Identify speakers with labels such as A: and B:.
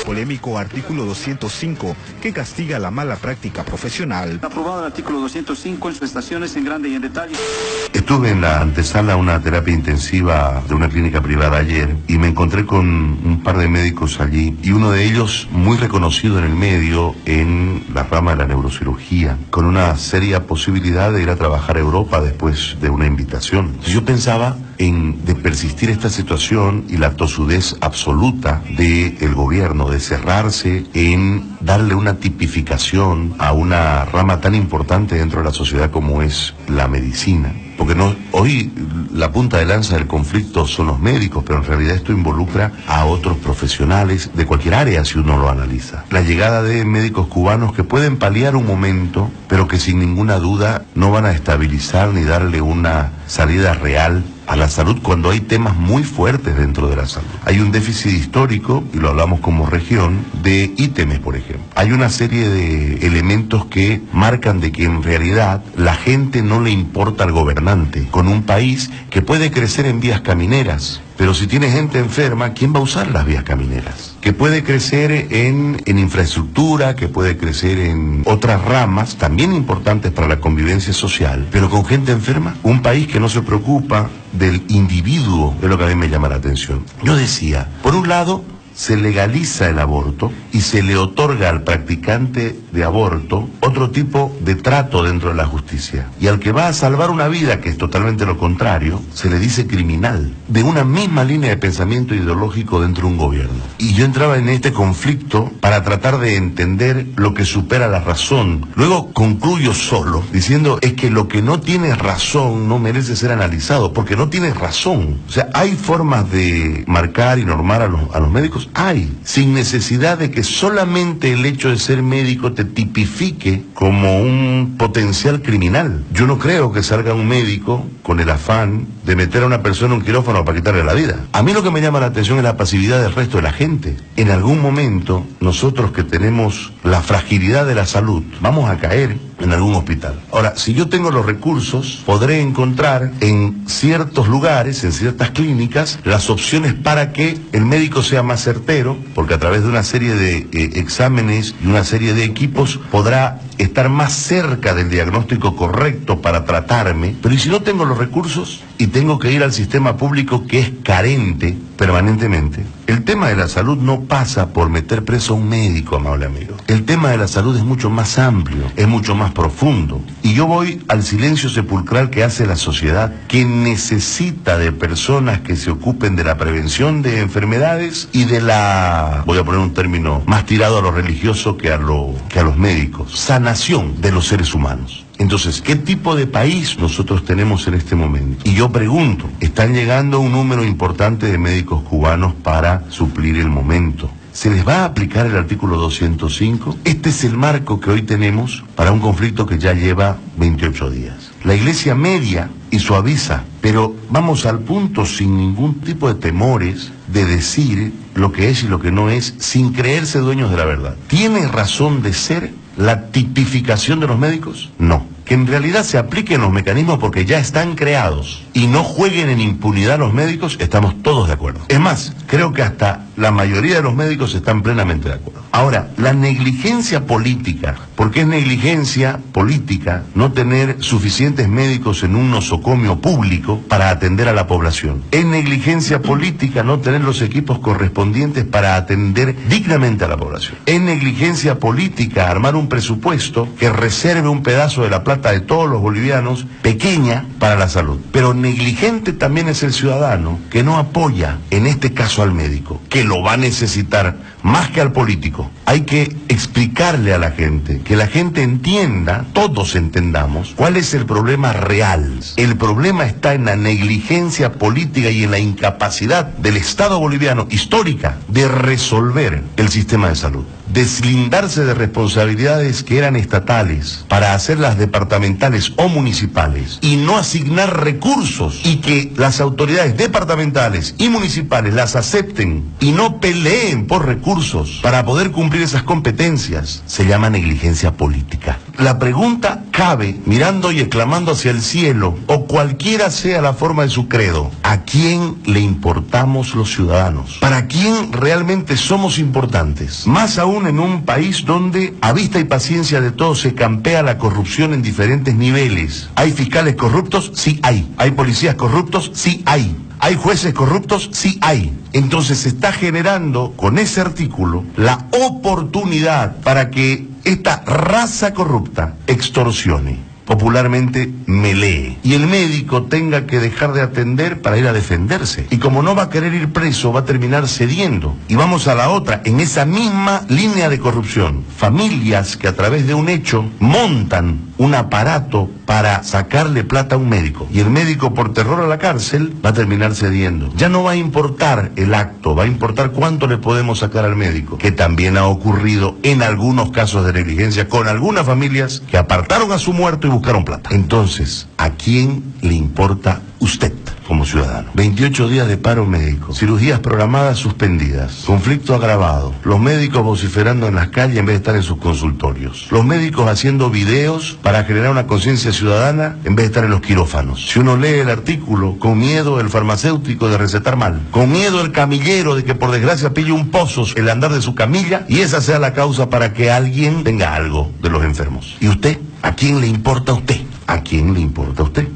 A: polémico artículo 205 que castiga la mala práctica profesional.
B: Aprobado el artículo 205 en sus estaciones en grande y en detalle.
C: Estuve en la antesala a una terapia intensiva de una clínica privada ayer y me encontré con un par de médicos allí y uno de ellos muy reconocido en el medio en la rama de la neurocirugía, con una seria posibilidad de ir a trabajar a Europa después de una invitación. Yo pensaba de persistir esta situación y la tosudez absoluta del gobierno de cerrarse en darle una tipificación a una rama tan importante dentro de la sociedad como es la medicina. Porque hoy la punta de lanza del conflicto son los médicos, pero en realidad esto involucra a otros profesionales de cualquier área si uno lo analiza. La llegada de médicos cubanos que pueden paliar un momento, pero que sin ninguna duda no van a estabilizar ni darle una salida real a la salud cuando hay temas muy fuertes dentro de la salud. Hay un déficit histórico, y lo hablamos como región, de ítems, por ejemplo. Hay una serie de elementos que marcan de que en realidad la gente no le importa al gobernante, con un país que puede crecer en vías camineras. Pero si tiene gente enferma, ¿quién va a usar las vías camineras? Que puede crecer en infraestructura, que puede crecer en otras ramas, también importantes para la convivencia social, pero con gente enferma. Un país que no se preocupa del individuo es lo que a mí me llama la atención. Yo decía, por un lado, se legaliza el aborto y se le otorga al practicante de aborto otro tipo de trato dentro de la justicia. Y al que va a salvar una vida, que es totalmente lo contrario, se le dice criminal, de una misma línea de pensamiento ideológico dentro de un gobierno. Y yo entraba en este conflicto para tratar de entender lo que supera la razón. Luego concluyo solo diciendo, es que lo que no tiene razón no merece ser analizado, porque no tiene razón. O sea, hay formas de marcar y normar a los médicos. Hay, sin necesidad de que solamente el hecho de ser médico te tipifique como un potencial criminal. Yo no creo que salga un médico con el afán de meter a una persona en un quirófano para quitarle la vida. A mí lo que me llama la atención es la pasividad del resto de la gente. En algún momento, nosotros que tenemos la fragilidad de la salud, vamos a caer en algún hospital. Ahora, si yo tengo los recursos, podré encontrar en ciertos lugares, en ciertas clínicas, las opciones para que el médico sea más certero, porque a través de una serie de exámenes y una serie de equipos podrá estar más cerca del diagnóstico correcto para tratarme. Pero ¿y si no tengo los recursos y tengo que ir al sistema público que es carente permanentemente? El tema de la salud no pasa por meter preso a un médico, amable amigo. El tema de la salud es mucho más amplio, es mucho más profundo. Y yo voy al silencio sepulcral que hace la sociedad, que necesita de personas que se ocupen de la prevención de enfermedades y de la, voy a poner un término más tirado a lo religioso que a los médicos, sanación de los seres humanos. Entonces, ¿qué tipo de país nosotros tenemos en este momento? Y yo pregunto, ¿están llegando un número importante de médicos cubanos para suplir el momento? ¿Se les va a aplicar el artículo 205? Este es el marco que hoy tenemos para un conflicto que ya lleva 28 días. La Iglesia media y suaviza, pero vamos al punto sin ningún tipo de temores de decir lo que es y lo que no es, sin creerse dueños de la verdad. ¿Tiene razón de ser la tipificación de los médicos? No. Que en realidad se apliquen los mecanismos porque ya están creados y no jueguen en impunidad los médicos, estamos todos de acuerdo. Es más, creo que hasta la mayoría de los médicos están plenamente de acuerdo. Ahora, la negligencia política, porque es negligencia política no tener suficientes médicos en un nosocomio público para atender a la población. Es negligencia política no tener los equipos correspondientes para atender dignamente a la población. Es negligencia política armar un presupuesto que reserve un pedazo de la plata de todos los bolivianos, pequeña, para la salud. Pero negligente también es el ciudadano que no apoya, en este caso al médico, que lo va a necesitar más que al político. Hay que explicarle a la gente, que la gente entienda, todos entendamos, cuál es el problema real. El problema está en la negligencia política y en la incapacidad del Estado boliviano, histórica, de resolver el sistema de salud. Deslindarse de responsabilidades que eran estatales para hacerlas departamentales o municipales y no asignar recursos y que las autoridades departamentales y municipales las acepten y no peleen por recursos para poder cumplir esas competencias, se llama negligencia política. La pregunta cabe mirando y exclamando hacia el cielo, o cualquiera sea la forma de su credo, ¿a quién le importamos los ciudadanos? ¿Para quién realmente somos importantes? Más aún en un país donde, a vista y paciencia de todos, se campea la corrupción en diferentes niveles. ¿Hay fiscales corruptos? Sí hay. ¿Hay policías corruptos? Sí hay. ¿Hay jueces corruptos? Sí hay. Entonces se está generando con ese artículo la oportunidad para que esta raza corrupta extorsione, popularmente melee, y el médico tenga que dejar de atender para ir a defenderse. Y como no va a querer ir preso, va a terminar cediendo. Y vamos a la otra, en esa misma línea de corrupción, familias que a través de un hecho montan un aparato para sacarle plata a un médico, y el médico, por terror a la cárcel, va a terminar cediendo. Ya no va a importar el acto, va a importar cuánto le podemos sacar al médico, que también ha ocurrido en algunos casos de negligencia con algunas familias que apartaron a su muerto y buscaron plata. Entonces, ¿a quién le importa usted como ciudadano? 28 días de paro médico, cirugías programadas suspendidas, conflicto agravado, los médicos vociferando en las calles en vez de estar en sus consultorios, los médicos haciendo videos para generar una conciencia ciudadana en vez de estar en los quirófanos. Si uno lee el artículo, con miedo el farmacéutico de recetar mal, con miedo el camillero de que por desgracia pille un pozo el andar de su camilla y esa sea la causa para que alguien tenga algo de los enfermos. ¿Y usted? ¿A quién le importa a usted? ¿A quién le importa a usted?